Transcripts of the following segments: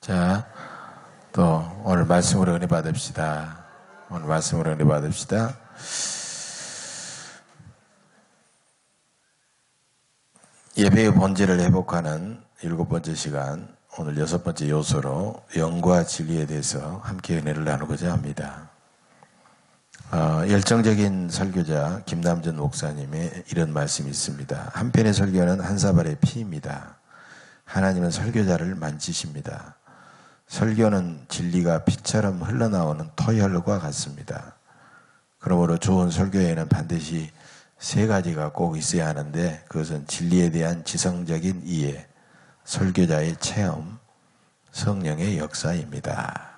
자, 또 오늘 말씀으로 은혜 받읍시다. 오늘 말씀으로 은혜 받읍시다. 예배의 본질을 회복하는 7번째 시간, 오늘 6번째 요소로 영과 진리에 대해서 함께 은혜를 나누고자 합니다. 열정적인 설교자 김남준 목사님의 이런 말씀이 있습니다. 한편의 설교는 한 사발의 피입니다. 하나님은 설교자를 만지십니다. 설교는 진리가 피처럼 흘러나오는 토혈과 같습니다. 그러므로 좋은 설교에는 반드시 3가지가 꼭 있어야 하는데, 그것은 진리에 대한 지성적인 이해, 설교자의 체험, 성령의 역사입니다.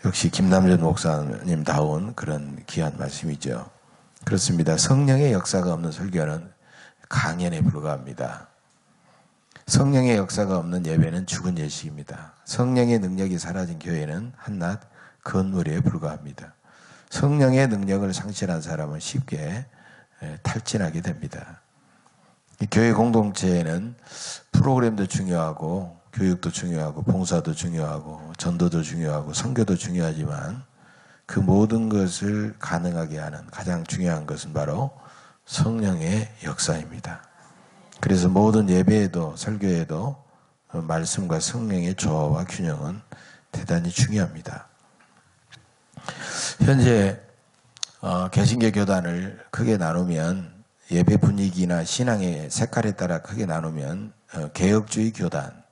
역시 김남준 목사님다운 그런 귀한 말씀이죠. 그렇습니다. 성령의 역사가 없는 설교는 강연에 불과합니다. 성령의 역사가 없는 예배는 죽은 예식입니다. 성령의 능력이 사라진 교회는 한낱 건물에 불과합니다. 성령의 능력을 상실한 사람은 쉽게 탈진하게 됩니다. 교회 공동체에는 프로그램도 중요하고 교육도 중요하고 봉사도 중요하고 전도도 중요하고 선교도 중요하지만 그 모든 것을 가능하게 하는 가장 중요한 것은 바로 성령의 역사입니다. 그래서 모든 예배에도 설교에도 말씀과 성령의 조화와 균형은 대단히 중요합니다. 현재 개신교 교단을 크게 나누면, 예배 분위기나 신앙의 색깔에 따라 크게 나누면 개혁주의 교단,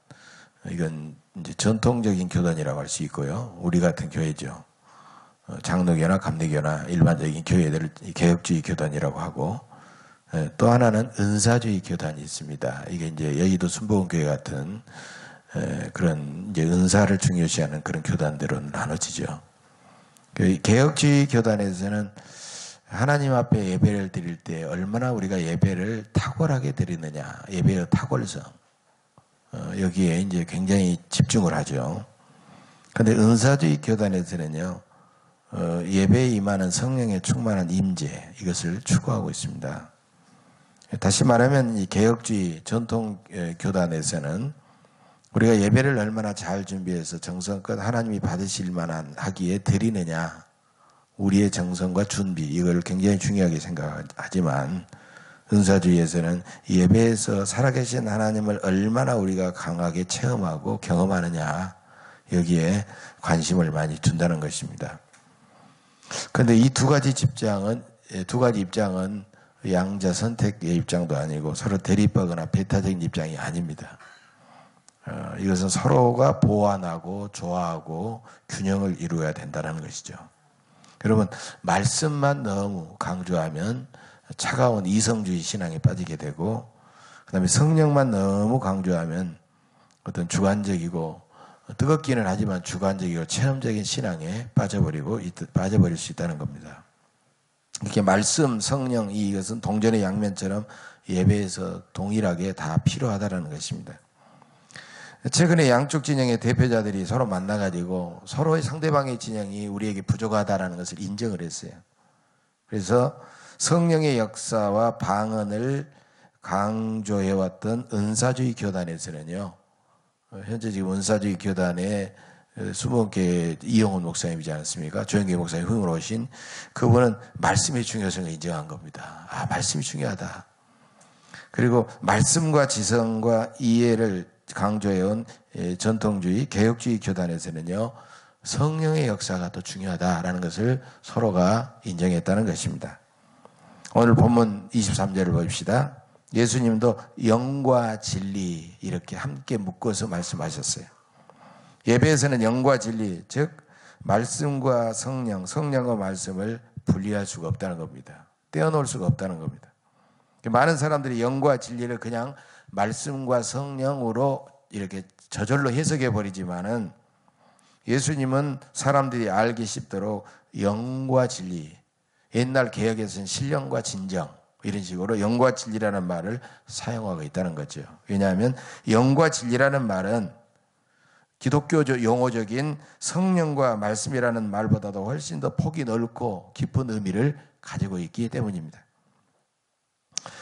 이건 이제 전통적인 교단이라고 할 수 있고요. 우리 같은 교회죠. 장로교나 감리교나 일반적인 교회들을 개혁주의 교단이라고 하고, 또 하나는 은사주의 교단이 있습니다. 이게 이제 여의도 순복음교회 같은 그런 이제 은사를 중요시하는 그런 교단대로 나눠지죠. 개혁주의 교단에서는 하나님 앞에 예배를 드릴 때 얼마나 우리가 예배를 탁월하게 드리느냐, 예배의 탁월성, 여기에 이제 굉장히 집중을 하죠. 그런데 은사주의 교단에서는요, 예배에 임하는 성령의 충만한 임재, 이것을 추구하고 있습니다. 다시 말하면 이 개혁주의 전통 교단에서는 우리가 예배를 얼마나 잘 준비해서 정성껏 하나님이 받으실 만한 하기에 드리느냐, 우리의 정성과 준비, 이걸 굉장히 중요하게 생각하지만, 은사주의에서는 예배에서 살아계신 하나님을 얼마나 우리가 강하게 체험하고 경험하느냐, 여기에 관심을 많이 둔다는 것입니다. 그런데 이 두 가지 입장은 양자 선택의 입장도 아니고 서로 대립하거나 배타적인 입장이 아닙니다. 이것은 서로가 보완하고 조화하고 균형을 이루어야 된다는 것이죠. 여러분, 말씀만 너무 강조하면 차가운 이성주의 신앙에 빠지게 되고, 그 다음에 성령만 너무 강조하면 어떤 주관적이고 뜨겁기는 하지만 주관적이고 체험적인 신앙에 빠져버릴 수 있다는 겁니다. 이렇게 말씀, 성령, 이것은 동전의 양면처럼 예배에서 동일하게 다 필요하다는 것입니다. 최근에 양쪽 진영의 대표자들이 서로 만나가지고 서로의 상대방의 진영이 우리에게 부족하다는 것을 인정을 했어요. 그래서 성령의 역사와 방언을 강조해왔던 은사주의 교단에서는요, 현재 지금 은사주의 교단의 수목교회 이영훈 목사님이지 않습니까? 조영계 목사님 흉으로 오신 그분은 말씀의 중요성을 인정한 겁니다. 말씀이 중요하다. 그리고 말씀과 지성과 이해를 강조해온 전통주의, 개혁주의 교단에서는요, 성령의 역사가 더 중요하다라는 것을 서로가 인정했다는 것입니다. 오늘 본문 23절을 봅시다. 예수님도 영과 진리 이렇게 함께 묶어서 말씀하셨어요. 예배에서는 영과 진리, 즉 말씀과 성령, 성령과 말씀을 분리할 수가 없다는 겁니다. 떼어놓을 수가 없다는 겁니다. 많은 사람들이 영과 진리를 그냥 말씀과 성령으로 이렇게 저절로 해석해 버리지만은, 예수님은 사람들이 알기 쉽도록 영과 진리, 옛날 개혁에서는 신령과 진정, 이런 식으로 영과 진리라는 말을 사용하고 있다는 거죠. 왜냐하면 영과 진리라는 말은 기독교 용어적인 성령과 말씀이라는 말보다도 훨씬 더 폭이 넓고 깊은 의미를 가지고 있기 때문입니다.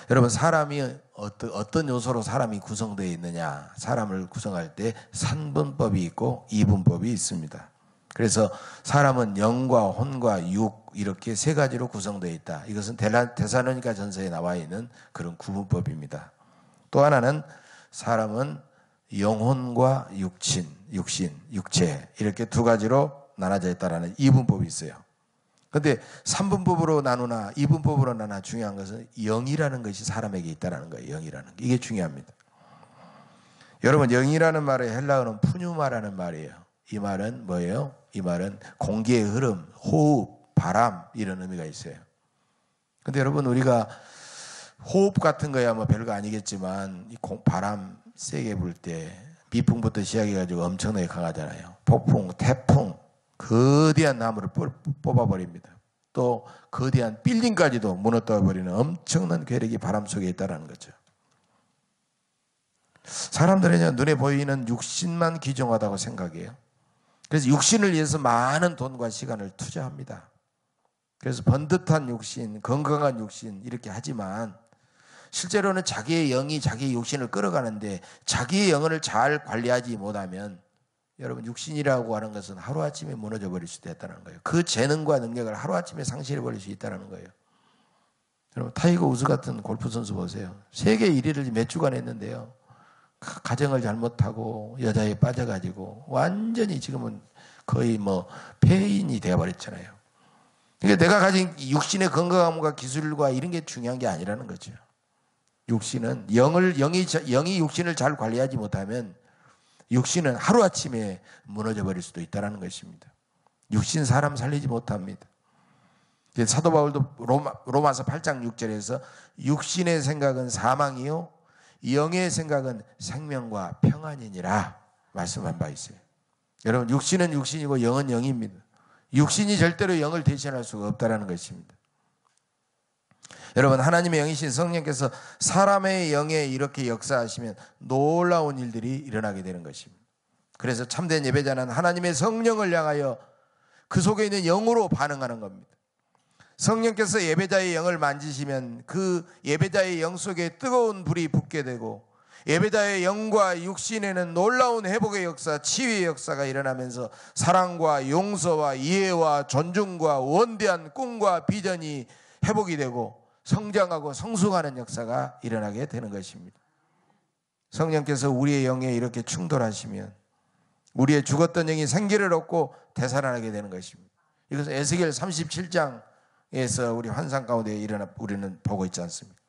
여러분, 사람이 어떤 요소로 사람이 구성되어 있느냐, 사람을 구성할 때 3분법이 있고 2분법이 있습니다. 그래서 사람은 영과 혼과 육 이렇게 세 가지로 구성되어 있다. 이것은 데살로니가 전서에 나와 있는 그런 구분법입니다. 또 하나는 사람은 영혼과 육체 이렇게 두 가지로 나눠져 있다는 이분법이 있어요. 그런데 3분법으로 나누나 2분법으로 나누나 중요한 것은 영이라는 것이 사람에게 있다는 거예요. 영이라는 게. 이게 중요합니다. 여러분, 영이라는 말의 헬라어는 푸뉴마라는 말이에요. 이 말은 뭐예요? 이 말은 공기의 흐름, 호흡, 바람 이런 의미가 있어요. 근데 여러분, 우리가 호흡 같은 거야 뭐 별거 아니겠지만 이 바람 세게 불 때 미풍부터 시작해가지고 엄청나게 강하잖아요. 폭풍, 태풍, 거대한 나무를 뽑아버립니다. 또 거대한 빌딩까지도 무너뜨려버리는 엄청난 괴력이 바람 속에 있다는 거죠. 사람들은 눈에 보이는 육신만 귀중하다고 생각해요. 그래서 육신을 위해서 많은 돈과 시간을 투자합니다. 그래서 번듯한 육신, 건강한 육신 이렇게 하지만 실제로는 자기의 영이 자기의 육신을 끌어가는데 자기의 영혼을 잘 관리하지 못하면 여러분, 육신이라고 하는 것은 하루아침에 무너져 버릴 수도 있다는 거예요. 그 재능과 능력을 하루아침에 상실해 버릴 수 있다는 거예요. 여러분, 타이거 우즈 같은 골프 선수 보세요. 세계 1위를 몇 주간 했는데요. 가정을 잘못하고 여자에 빠져가지고 완전히 지금은 거의 뭐 폐인이 되어버렸잖아요. 그러니까 내가 가진 육신의 건강함과 기술과 이런 게 중요한 게 아니라는 거죠. 육신은 영이 육신을 잘 관리하지 못하면 육신은 하루아침에 무너져 버릴 수도 있다는 것입니다. 육신 사람 살리지 못합니다. 사도 바울도 로마서 8장 6절에서 육신의 생각은 사망이요 영의 생각은 생명과 평안이니라 말씀한 바 있어요. 여러분, 육신은 육신이고 영은 영입니다. 육신이 절대로 영을 대신할 수가 없다는 것입니다. 여러분, 하나님의 영이신 성령께서 사람의 영에 이렇게 역사하시면 놀라운 일들이 일어나게 되는 것입니다. 그래서 참된 예배자는 하나님의 성령을 향하여 그 속에 있는 영으로 반응하는 겁니다. 성령께서 예배자의 영을 만지시면 그 예배자의 영 속에 뜨거운 불이 붙게 되고 예배자의 영과 육신에는 놀라운 회복의 역사, 치유의 역사가 일어나면서 사랑과 용서와 이해와 존중과 원대한 꿈과 비전이 회복이 되고 성장하고 성숙하는 역사가 일어나게 되는 것입니다. 성령께서 우리의 영에 이렇게 충돌하시면 우리의 죽었던 영이 생기를 얻고 되살아나게 되는 것입니다. 이것은 에스겔 37장에서 우리 환상 가운데 우리는 보고 있지 않습니까?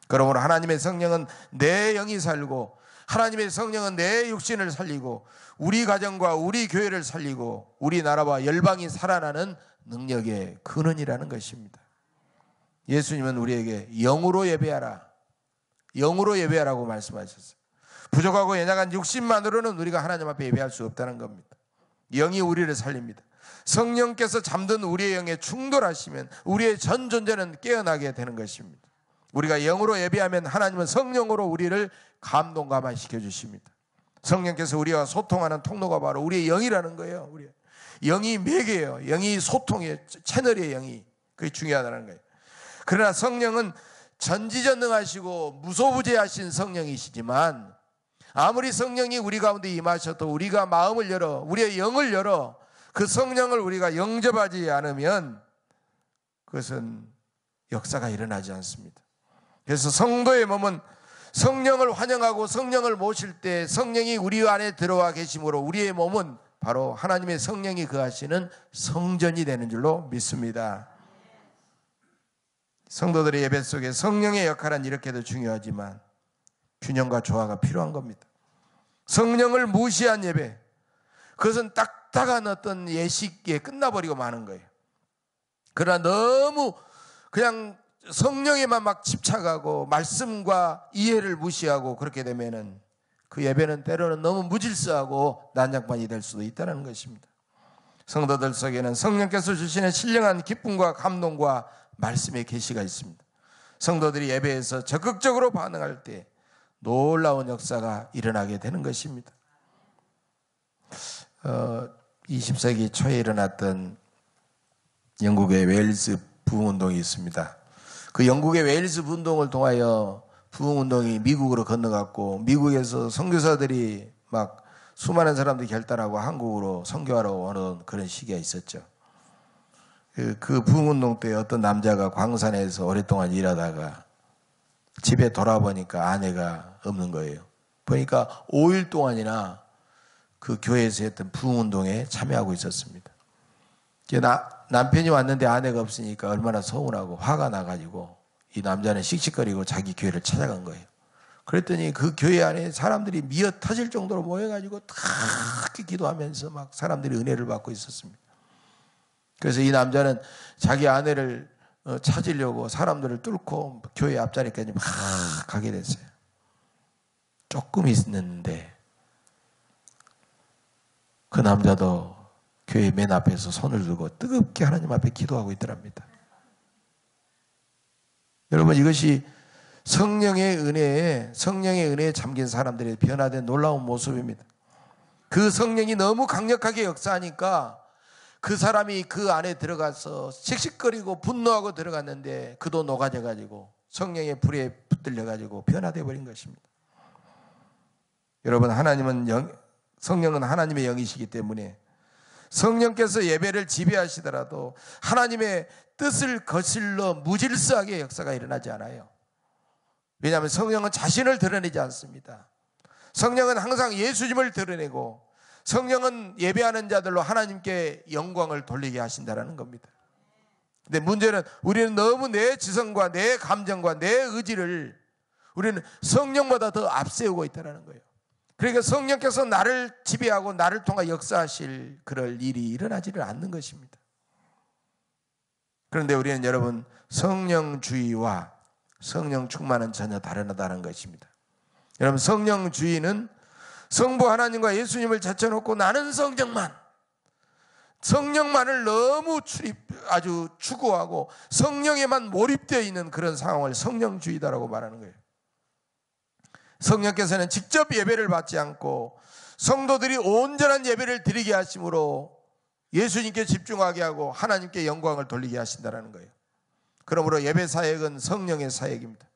그러므로 하나님의 성령은 내 영이 살고 하나님의 성령은 내 육신을 살리고 우리 가정과 우리 교회를 살리고 우리 나라와 열방이 살아나는 능력의 근원이라는 것입니다. 예수님은 우리에게 영으로 예배하라, 영으로 예배하라고 말씀하셨어요. 부족하고 연약한 육신만으로는 우리가 하나님 앞에 예배할 수 없다는 겁니다. 영이 우리를 살립니다. 성령께서 잠든 우리의 영에 충돌하시면 우리의 전 존재는 깨어나게 되는 것입니다. 우리가 영으로 예배하면 하나님은 성령으로 우리를 감동감화시켜 주십니다. 성령께서 우리와 소통하는 통로가 바로 우리의 영이라는 거예요. 우리 영이 매개예요. 영이 소통의 채널이에요. 영이. 그게 중요하다는 거예요. 그러나 성령은 전지전능하시고 무소부재하신 성령이시지만 아무리 성령이 우리 가운데 임하셔도 우리가 마음을 열어 우리의 영을 열어 그 성령을 우리가 영접하지 않으면 그것은 역사가 일어나지 않습니다. 그래서 성도의 몸은 성령을 환영하고 성령을 모실 때 성령이 우리 안에 들어와 계심으로 우리의 몸은 바로 하나님의 성령이 거하시는 성전이 되는 줄로 믿습니다. 성도들의 예배 속에 성령의 역할은 이렇게도 중요하지만 균형과 조화가 필요한 겁니다. 성령을 무시한 예배, 그것은 딱딱한 어떤 예식에 끝나버리고 마는 거예요. 그러나 너무 그냥 성령에만 막 집착하고 말씀과 이해를 무시하고 그렇게 되면은 그 예배는 때로는 너무 무질서하고 난장판이 될 수도 있다는 것입니다. 성도들 속에는 성령께서 주시는 신령한 기쁨과 감동과 말씀의 계시가 있습니다. 성도들이 예배에서 적극적으로 반응할 때 놀라운 역사가 일어나게 되는 것입니다. 20세기 초에 일어났던 영국의 웨일스 부흥운동이 있습니다. 그 영국의 웨일스 운동을 통하여 부흥운동이 미국으로 건너갔고, 미국에서 선교사들이 막 수많은 사람들이 결단하고 한국으로 선교하러 오는 그런 시기가 있었죠. 그 부흥운동 때 어떤 남자가 광산에서 오랫동안 일하다가 집에 돌아보니까 아내가 없는 거예요. 보니까 5일 동안이나 그 교회에서 했던 부흥운동에 참여하고 있었습니다. 남편이 왔는데 아내가 없으니까 얼마나 서운하고 화가 나가지고 이 남자는 씩씩거리고 자기 교회를 찾아간 거예요. 그랬더니 그 교회 안에 사람들이 미어 터질 정도로 모여가지고 다 기도하면서 막 사람들이 은혜를 받고 있었습니다. 그래서 이 남자는 자기 아내를 찾으려고 사람들을 뚫고 교회 앞자리까지 막 가게 됐어요. 조금 있었는데 그 남자도 교회 맨 앞에서 손을 들고 뜨겁게 하나님 앞에 기도하고 있더랍니다. 여러분, 이것이 성령의 은혜에 잠긴 사람들의 변화된 놀라운 모습입니다. 그 성령이 너무 강력하게 역사하니까 그 사람이 그 안에 들어가서 씩씩거리고 분노하고 들어갔는데 그도 녹아져가지고 성령의 불에 붙들려가지고 변화되어 버린 것입니다. 여러분, 성령은 하나님의 영이시기 때문에 성령께서 예배를 지배하시더라도 하나님의 뜻을 거슬러 무질서하게 역사가 일어나지 않아요. 왜냐하면 성령은 자신을 드러내지 않습니다. 성령은 항상 예수님을 드러내고 성령은 예배하는 자들로 하나님께 영광을 돌리게 하신다는 겁니다. 근데 문제는 우리는 너무 내 지성과 내 감정과 내 의지를 우리는 성령보다 더 앞세우고 있다는 거예요. 그러니까 성령께서 나를 지배하고 나를 통해 역사하실 그럴 일이 일어나지를 않는 것입니다. 그런데 우리는 여러분, 성령주의와 성령 충만은 전혀 다르다는 것입니다. 여러분, 성령주의는 성부 하나님과 예수님을 제쳐놓고 나는 성령만을 너무 아주 추구하고 성령에만 몰입되어 있는 그런 상황을 성령주의다라고 말하는 거예요. 성령께서는 직접 예배를 받지 않고 성도들이 온전한 예배를 드리게 하심으로 예수님께 집중하게 하고 하나님께 영광을 돌리게 하신다는 거예요. 그러므로 예배 사역은 성령의 사역입니다.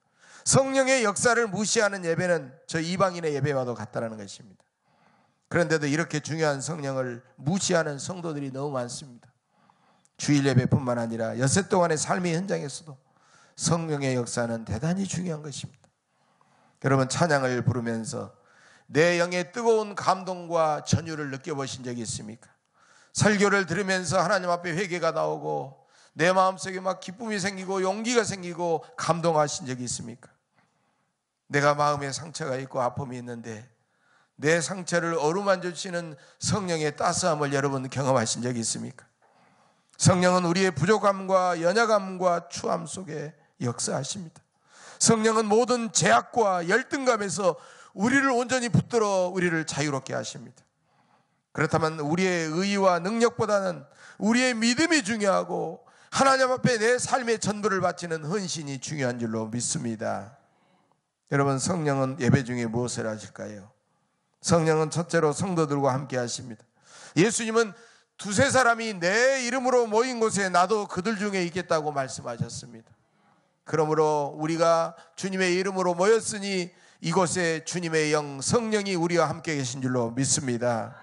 성령의 역사를 무시하는 예배는 저 이방인의 예배와도 같다는 것입니다. 그런데도 이렇게 중요한 성령을 무시하는 성도들이 너무 많습니다. 주일 예배뿐만 아니라 엿새 동안의 삶의 현장에서도 성령의 역사는 대단히 중요한 것입니다. 여러분, 찬양을 부르면서 내 영의 뜨거운 감동과 전율을 느껴보신 적이 있습니까? 설교를 들으면서 하나님 앞에 회개가 나오고 내 마음속에 막 기쁨이 생기고 용기가 생기고 감동하신 적이 있습니까? 내가 마음에 상처가 있고 아픔이 있는데 내 상처를 어루만져 주시는 성령의 따스함을 여러분 경험하신 적이 있습니까? 성령은 우리의 부족함과 연약함과 추함 속에 역사하십니다. 성령은 모든 제약과 열등감에서 우리를 온전히 붙들어 우리를 자유롭게 하십니다. 그렇다면 우리의 의의와 능력보다는 우리의 믿음이 중요하고 하나님 앞에 내 삶의 전부를 바치는 헌신이 중요한 줄로 믿습니다. 여러분, 성령은 예배 중에 무엇을 하실까요? 성령은 첫째로 성도들과 함께 하십니다. 예수님은 두세 사람이 내 이름으로 모인 곳에 나도 그들 중에 있겠다고 말씀하셨습니다. 그러므로 우리가 주님의 이름으로 모였으니 이곳에 주님의 영 성령이 우리와 함께 계신 줄로 믿습니다.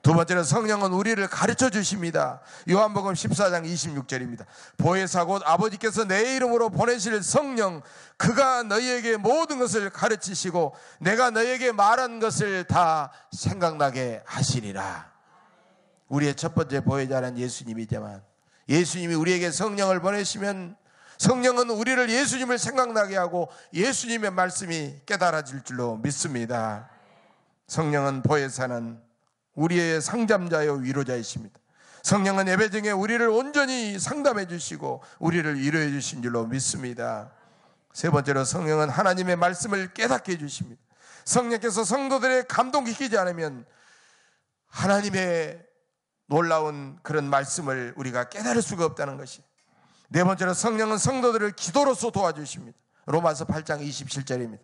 두 번째는 성령은 우리를 가르쳐 주십니다. 요한복음 14장 26절입니다. 보혜사 곧 아버지께서 내 이름으로 보내실 성령, 그가 너희에게 모든 것을 가르치시고 내가 너희에게 말한 것을 다 생각나게 하시리라. 우리의 첫 번째 보혜자는 예수님이지만 예수님이 우리에게 성령을 보내시면 성령은 우리를 예수님을 생각나게 하고 예수님의 말씀이 깨달아질 줄로 믿습니다. 성령은 보혜사는 우리의 상담자요 위로자이십니다. 성령은 예배 중에 우리를 온전히 상담해 주시고 우리를 위로해 주신 줄로 믿습니다. 세 번째로 성령은 하나님의 말씀을 깨닫게 해 주십니다. 성령께서 성도들의 감동시키지 않으면 하나님의 놀라운 그런 말씀을 우리가 깨달을 수가 없다는 것이. 네 번째로 성령은 성도들을 기도로서 도와주십니다. 로마서 8장 27절입니다.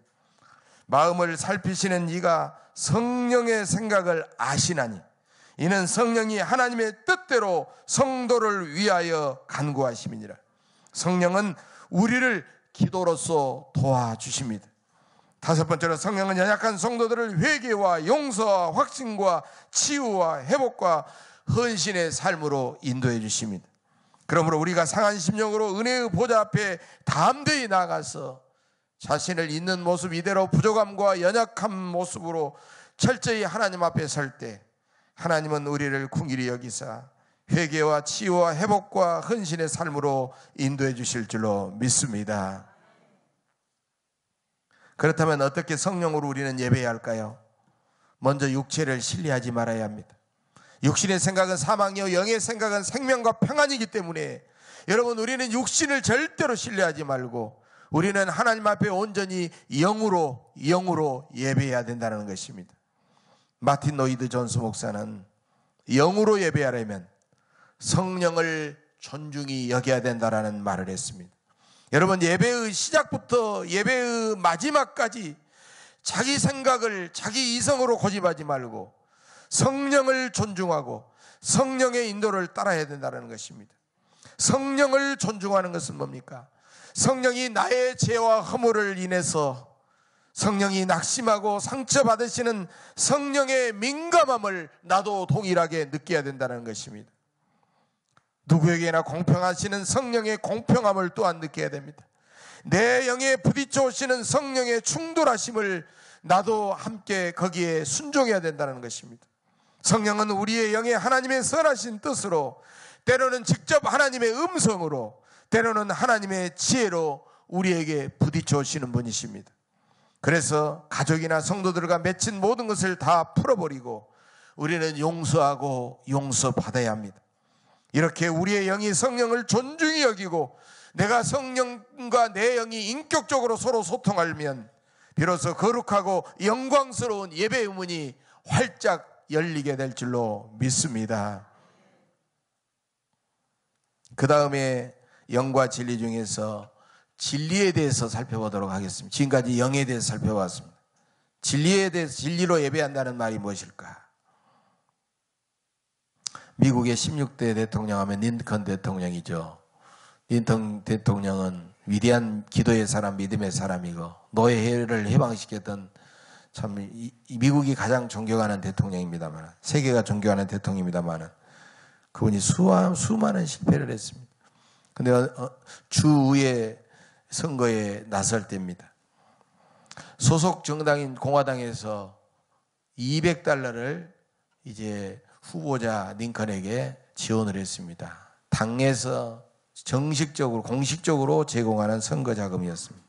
마음을 살피시는 이가 성령의 생각을 아시나니 이는 성령이 하나님의 뜻대로 성도를 위하여 간구하심이니라. 성령은 우리를 기도로서 도와주십니다. 다섯 번째로 성령은 연약한 성도들을 회개와 용서와 확신과 치유와 회복과 헌신의 삶으로 인도해 주십니다. 그러므로 우리가 상한 심령으로 은혜의 보좌 앞에 담대히 나가서 자신을 있는 모습 이대로 부족함과 연약한 모습으로 철저히 하나님 앞에 설 때 하나님은 우리를 긍휼히 여기사 회개와 치유와 회복과 헌신의 삶으로 인도해 주실 줄로 믿습니다. 그렇다면 어떻게 성령으로 우리는 예배해야 할까요? 먼저 육체를 신뢰하지 말아야 합니다. 육신의 생각은 사망이요 영의 생각은 생명과 평안이기 때문에 여러분, 우리는 육신을 절대로 신뢰하지 말고 우리는 하나님 앞에 온전히 영으로 예배해야 된다는 것입니다. 마틴 로이드 존스 목사는 영으로 예배하려면 성령을 존중히 여겨야 된다라는 말을 했습니다. 여러분, 예배의 시작부터 예배의 마지막까지 자기 생각을 자기 이성으로 고집하지 말고 성령을 존중하고 성령의 인도를 따라야 된다는 것입니다. 성령을 존중하는 것은 뭡니까? 성령이 나의 죄와 허물을 인해서 성령이 낙심하고 상처받으시는 성령의 민감함을 나도 동일하게 느껴야 된다는 것입니다. 누구에게나 공평하시는 성령의 공평함을 또한 느껴야 됩니다. 내 영에 부딪혀 오시는 성령의 충돌하심을 나도 함께 거기에 순종해야 된다는 것입니다. 성령은 우리의 영에 하나님의 선하신 뜻으로, 때로는 직접 하나님의 음성으로, 때로는 하나님의 지혜로 우리에게 부딪혀 오시는 분이십니다. 그래서 가족이나 성도들과 맺힌 모든 것을 다 풀어버리고 우리는 용서하고 용서받아야 합니다. 이렇게 우리의 영이 성령을 존중히 여기고 내가 성령과 내 영이 인격적으로 서로 소통하면 비로소 거룩하고 영광스러운 예배의 문이 활짝 열리게 될 줄로 믿습니다. 그 다음에 영과 진리 중에서 진리에 대해서 살펴보도록 하겠습니다. 지금까지 영에 대해서 살펴봤습니다. 진리에 대해서, 진리로 예배한다는 말이 무엇일까? 미국의 16대 대통령 하면 린컨 대통령이죠. 린컨 대통령은 위대한 기도의 사람, 믿음의 사람이고 노예를 해방시켰던 참 미국이 가장 존경하는 대통령입니다만, 세계가 존경하는 대통령입니다만 그분이 수많은 실패를 했습니다. 그런데 주의 선거에 나설 때입니다. 소속 정당인 공화당에서 $200를 이제 후보자 링컨에게 지원을 했습니다. 당에서 정식적으로 공식적으로 제공하는 선거 자금이었습니다.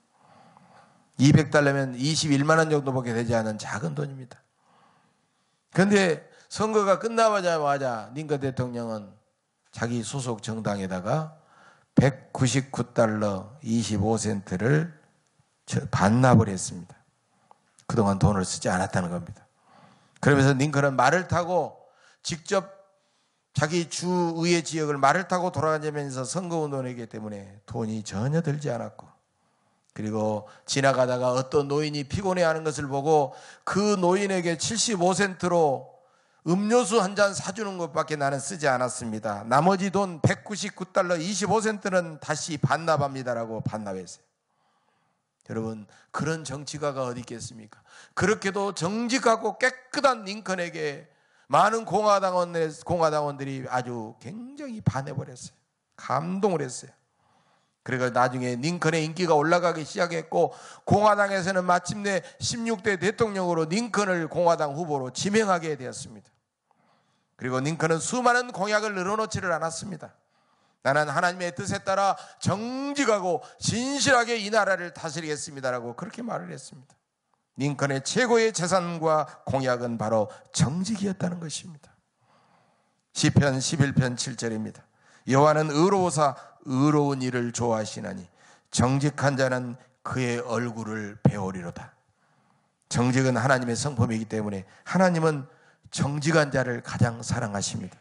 $200면 21만 원 정도밖에 되지 않은 작은 돈입니다. 그런데 선거가 끝나자마자 링컨 대통령은 자기 소속 정당에다가 $199 25센트를 반납을 했습니다. 그동안 돈을 쓰지 않았다는 겁니다. 그러면서 링컨은 말을 타고 직접 자기 주의회 지역을 말을 타고 돌아다니면서 선거운동했기 때문에 돈이 전혀 들지 않았고, 그리고 지나가다가 어떤 노인이 피곤해하는 것을 보고 그 노인에게 75센트로 음료수 한 잔 사주는 것밖에 나는 쓰지 않았습니다. 나머지 돈 $199 25센트는 다시 반납합니다라고 반납했어요. 여러분, 그런 정치가가 어디 있겠습니까? 그렇게도 정직하고 깨끗한 링컨에게 많은 공화당원들이 아주 굉장히 반해버렸어요. 감동을 했어요. 그리고 나중에 링컨의 인기가 올라가기 시작했고 공화당에서는 마침내 16대 대통령으로 링컨을 공화당 후보로 지명하게 되었습니다. 그리고 링컨은 수많은 공약을 늘어놓지를 않았습니다. 나는 하나님의 뜻에 따라 정직하고 진실하게 이 나라를 다스리겠습니다라고 그렇게 말을 했습니다. 링컨의 최고의 재산과 공약은 바로 정직이었다는 것입니다. 시편 11편 7절입니다. 여호와는 의로우사 의로운 일을 좋아하시나니 정직한 자는 그의 얼굴을 배우리로다. 정직은 하나님의 성품이기 때문에 하나님은 정직한 자를 가장 사랑하십니다.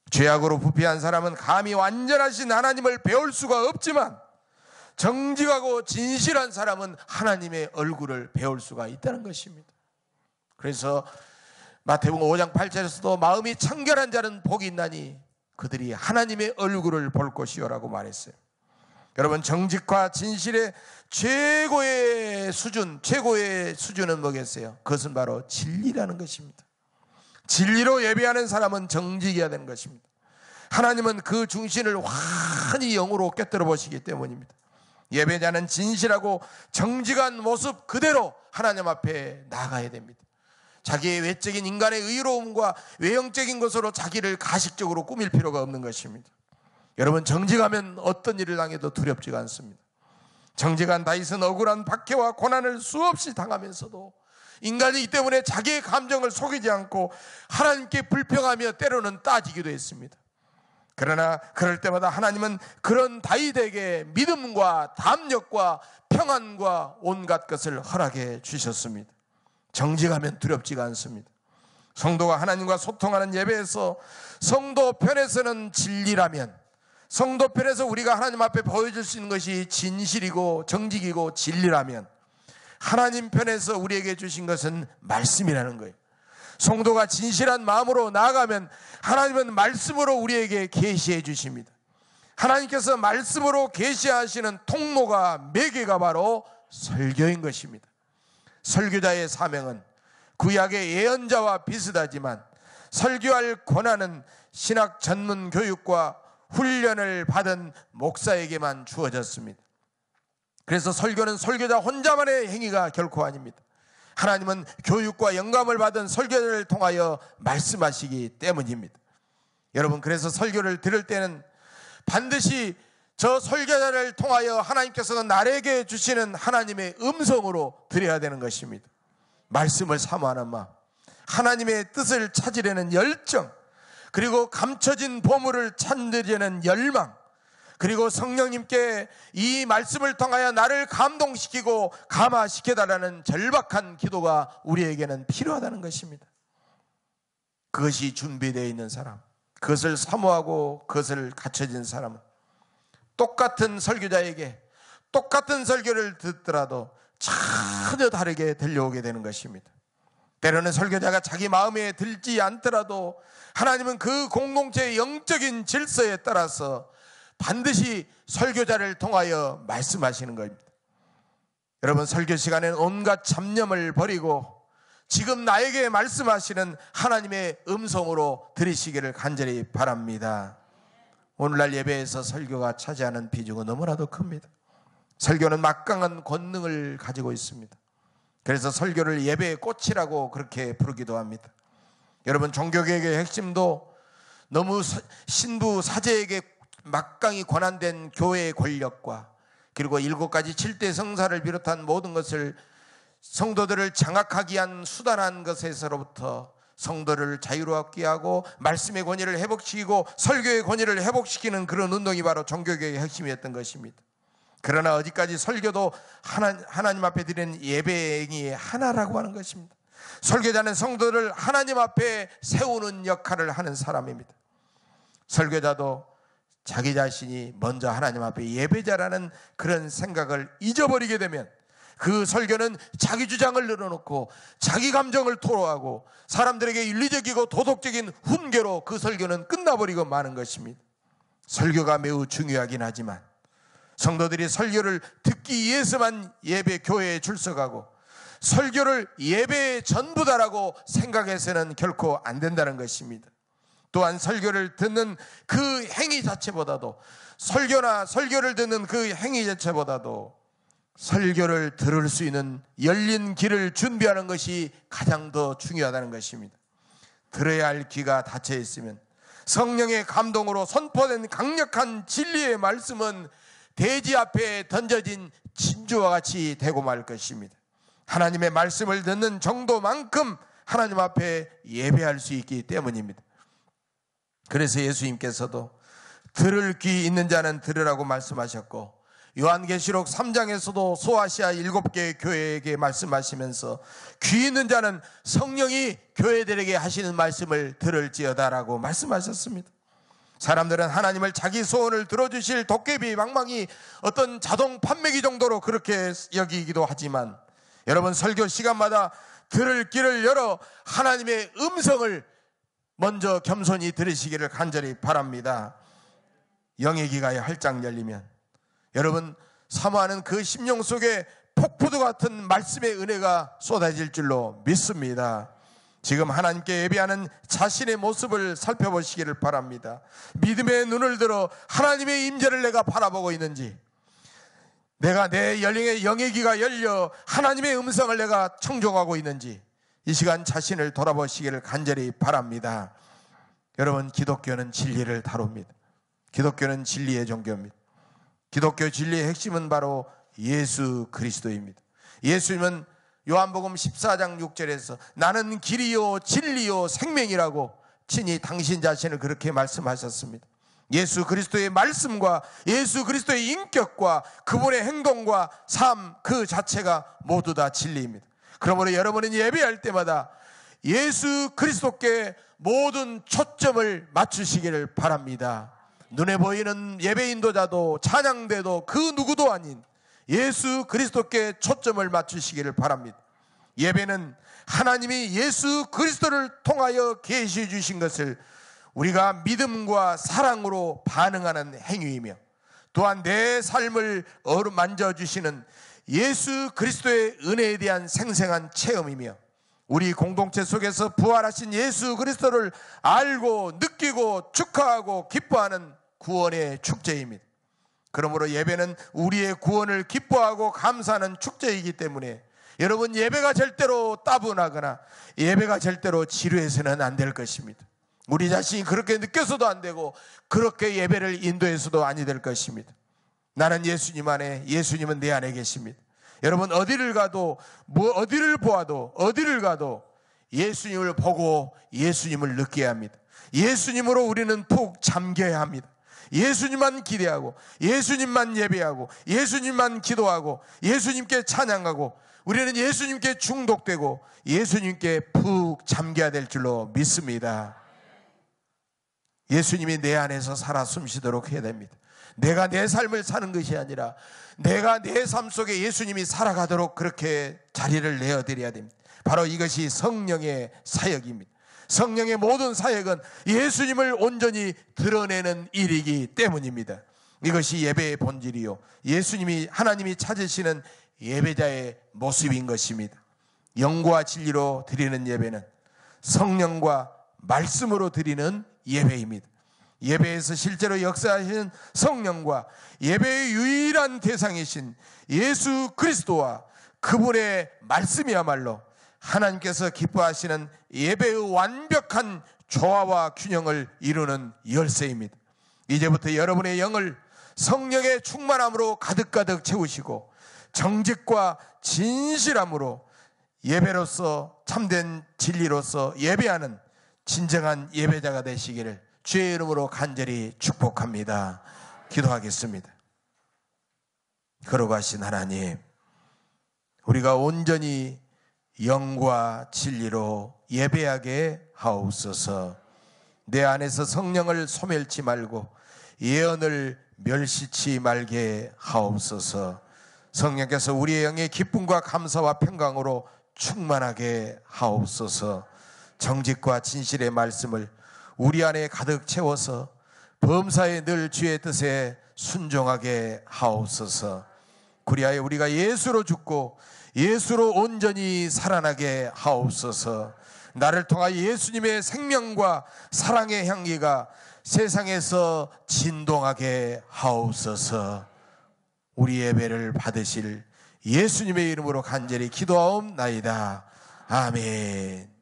죄악으로 부패한 사람은 감히 완전하신 하나님을 배울 수가 없지만 정직하고 진실한 사람은 하나님의 얼굴을 배울 수가 있다는 것입니다. 그래서 마태복음 5장 8절에서도 마음이 청결한 자는 복이 있나니 그들이 하나님의 얼굴을 볼 것이요라고 말했어요. 여러분, 정직과 진실의 최고의 수준은 뭐겠어요? 그것은 바로 진리라는 것입니다. 진리로 예배하는 사람은 정직해야 되는 것입니다. 하나님은 그 중심을 환히 영으로 꿰뚫어 보시기 때문입니다. 예배자는 진실하고 정직한 모습 그대로 하나님 앞에 나가야 됩니다. 자기의 외적인 인간의 의로움과 외형적인 것으로 자기를 가식적으로 꾸밀 필요가 없는 것입니다. 여러분, 정직하면 어떤 일을 당해도 두렵지가 않습니다. 정직한 다윗은 억울한 박해와 고난을 수없이 당하면서도 인간이기 때문에 자기의 감정을 속이지 않고 하나님께 불평하며 때로는 따지기도 했습니다. 그러나 그럴 때마다 하나님은 그런 다윗에게 믿음과 담력과 평안과 온갖 것을 허락해 주셨습니다. 정직하면 두렵지가 않습니다. 성도가 하나님과 소통하는 예배에서 성도 편에서는 진리라면, 성도 편에서 우리가 하나님 앞에 보여줄 수 있는 것이 진실이고 정직이고 진리라면, 하나님 편에서 우리에게 주신 것은 말씀이라는 거예요. 성도가 진실한 마음으로 나아가면 하나님은 말씀으로 우리에게 계시해 주십니다. 하나님께서 말씀으로 계시하시는 통로가, 매개가 바로 설교인 것입니다. 설교자의 사명은 구약의 예언자와 비슷하지만 설교할 권한은 신학 전문 교육과 훈련을 받은 목사에게만 주어졌습니다. 그래서 설교는 설교자 혼자만의 행위가 결코 아닙니다. 하나님은 교육과 영감을 받은 설교자를 통하여 말씀하시기 때문입니다. 여러분, 그래서 설교를 들을 때는 반드시 저 설교자를 통하여 하나님께서 나에게 주시는 하나님의 음성으로 들어야 되는 것입니다. 말씀을 사모하는 마음, 하나님의 뜻을 찾으려는 열정, 그리고 감춰진 보물을 찾으려는 열망, 그리고 성령님께 이 말씀을 통하여 나를 감동시키고 감화시켜달라는 절박한 기도가 우리에게는 필요하다는 것입니다. 그것이 준비되어 있는 사람, 그것을 사모하고 그것을 갖춰진 사람은 똑같은 설교자에게 똑같은 설교를 듣더라도 전혀 다르게 들려오게 되는 것입니다. 때로는 설교자가 자기 마음에 들지 않더라도 하나님은 그 공동체의 영적인 질서에 따라서 반드시 설교자를 통하여 말씀하시는 겁니다. 여러분, 설교 시간에는 온갖 잡념을 버리고 지금 나에게 말씀하시는 하나님의 음성으로 들으시기를 간절히 바랍니다. 오늘날 예배에서 설교가 차지하는 비중은 너무나도 큽니다. 설교는 막강한 권능을 가지고 있습니다. 그래서 설교를 예배의 꽃이라고 그렇게 부르기도 합니다. 여러분, 종교개혁의 핵심도 너무 신부 사제에게 막강히 권한된 교회의 권력과 그리고 7가지 7대 성사를 비롯한 모든 것을 성도들을 장악하기 위한 수단한 것에서로부터 성도를 자유롭게 하고 말씀의 권위를 회복시키고 설교의 권위를 회복시키는 그런 운동이 바로 종교개혁의 핵심이었던 것입니다. 그러나 어디까지 설교도 하나님 앞에 드리는 예배행위 하나라고 하는 것입니다. 설교자는 성도를 하나님 앞에 세우는 역할을 하는 사람입니다. 설교자도 자기 자신이 먼저 하나님 앞에 예배자라는 그런 생각을 잊어버리게 되면 그 설교는 자기 주장을 늘어놓고 자기 감정을 토로하고 사람들에게 윤리적이고 도덕적인 훈계로 그 설교는 끝나버리고 마는 것입니다. 설교가 매우 중요하긴 하지만 성도들이 설교를 듣기 위해서만 예배 교회에 출석하고 설교를 예배의 전부다라고 생각해서는 결코 안 된다는 것입니다. 또한 설교를 듣는 그 행위 자체보다도 설교를 듣는 그 행위 자체보다도 설교를 들을 수 있는 열린 귀를 준비하는 것이 가장 더 중요하다는 것입니다. 들어야 할 귀가 닫혀 있으면 성령의 감동으로 선포된 강력한 진리의 말씀은 대지 앞에 던져진 진주와 같이 되고 말 것입니다. 하나님의 말씀을 듣는 정도만큼 하나님 앞에 예배할 수 있기 때문입니다. 그래서 예수님께서도 들을 귀 있는 자는 들으라고 말씀하셨고 요한계시록 3장에서도 소아시아 7개의 교회에게 말씀하시면서 귀 있는 자는 성령이 교회들에게 하시는 말씀을 들을지어다라고 말씀하셨습니다. 사람들은 하나님을 자기 소원을 들어주실 도깨비 망망이 어떤 자동 판매기 정도로 그렇게 여기기도 하지만 여러분, 설교 시간마다 들을 귀를 열어 하나님의 음성을 먼저 겸손히 들으시기를 간절히 바랍니다. 영의 귀가 활짝 열리면 여러분 사모하는 그 심령 속에 폭포도 같은 말씀의 은혜가 쏟아질 줄로 믿습니다. 지금 하나님께 예배하는 자신의 모습을 살펴보시기를 바랍니다. 믿음의 눈을 들어 하나님의 임재를 내가 바라보고 있는지, 내가 내 영의 귀가 열려 하나님의 음성을 내가 청종하고 있는지, 이 시간 자신을 돌아보시기를 간절히 바랍니다. 여러분, 기독교는 진리를 다룹니다. 기독교는 진리의 종교입니다. 기독교 진리의 핵심은 바로 예수 그리스도입니다. 예수님은 요한복음 14장 6절에서 나는 길이요 진리요 생명이라고 친히 당신 자신을 그렇게 말씀하셨습니다. 예수 그리스도의 말씀과 예수 그리스도의 인격과 그분의 행동과 삶 그 자체가 모두 다 진리입니다. 그러므로 여러분은 예배할 때마다 예수 그리스도께 모든 초점을 맞추시기를 바랍니다. 눈에 보이는 예배 인도자도 찬양대도 그 누구도 아닌 예수 그리스도께 초점을 맞추시기를 바랍니다. 예배는 하나님이 예수 그리스도를 통하여 계시해 주신 것을 우리가 믿음과 사랑으로 반응하는 행위이며, 또한 내 삶을 어루만져주시는 예수 그리스도의 은혜에 대한 생생한 체험이며, 우리 공동체 속에서 부활하신 예수 그리스도를 알고 느끼고 축하하고 기뻐하는 구원의 축제입니다. 그러므로 예배는 우리의 구원을 기뻐하고 감사하는 축제이기 때문에 여러분, 예배가 절대로 따분하거나 예배가 절대로 지루해서는 안 될 것입니다. 우리 자신이 그렇게 느껴서도 안 되고 그렇게 예배를 인도해서도 아니 될 것입니다. 나는 예수님 안에, 예수님은 내 안에 계십니다. 여러분, 어디를 가도 어디를 보아도 어디를 가도 예수님을 보고 예수님을 느껴야 합니다. 예수님으로 우리는 푹 잠겨야 합니다. 예수님만 기대하고 예수님만 예배하고 예수님만 기도하고 예수님께 찬양하고 우리는 예수님께 중독되고 예수님께 푹 잠겨야 될 줄로 믿습니다. 예수님이 내 안에서 살아 숨쉬도록 해야 됩니다. 내가 내 삶을 사는 것이 아니라 내가 내 삶 속에 예수님이 살아가도록 그렇게 자리를 내어드려야 됩니다. 바로 이것이 성령의 사역입니다. 성령의 모든 사역은 예수님을 온전히 드러내는 일이기 때문입니다. 이것이 예배의 본질이요, 예수님이, 하나님이 찾으시는 예배자의 모습인 것입니다. 영과 진리로 드리는 예배는 성령과 말씀으로 드리는 예배입니다. 예배에서 실제로 역사하시는 성령과 예배의 유일한 대상이신 예수 그리스도와 그분의 말씀이야말로 하나님께서 기뻐하시는 예배의 완벽한 조화와 균형을 이루는 열쇠입니다. 이제부터 여러분의 영을 성령의 충만함으로 가득가득 채우시고 정직과 진실함으로 예배로서, 참된 진리로서 예배하는 진정한 예배자가 되시기를 주의 이름으로 간절히 축복합니다. 기도하겠습니다. 거룩하신 하나님, 우리가 온전히 영과 진리로 예배하게 하옵소서. 내 안에서 성령을 소멸치 말고 예언을 멸시치 말게 하옵소서. 성령께서 우리의 영의 기쁨과 감사와 평강으로 충만하게 하옵소서. 정직과 진실의 말씀을 우리 안에 가득 채워서 범사에 늘 주의 뜻에 순종하게 하옵소서. 그리하여 우리가 예수로 죽고 예수로 온전히 살아나게 하옵소서. 나를 통하여 예수님의 생명과 사랑의 향기가 세상에서 진동하게 하옵소서. 우리 예배를 받으실 예수님의 이름으로 간절히 기도하옵나이다. 아멘.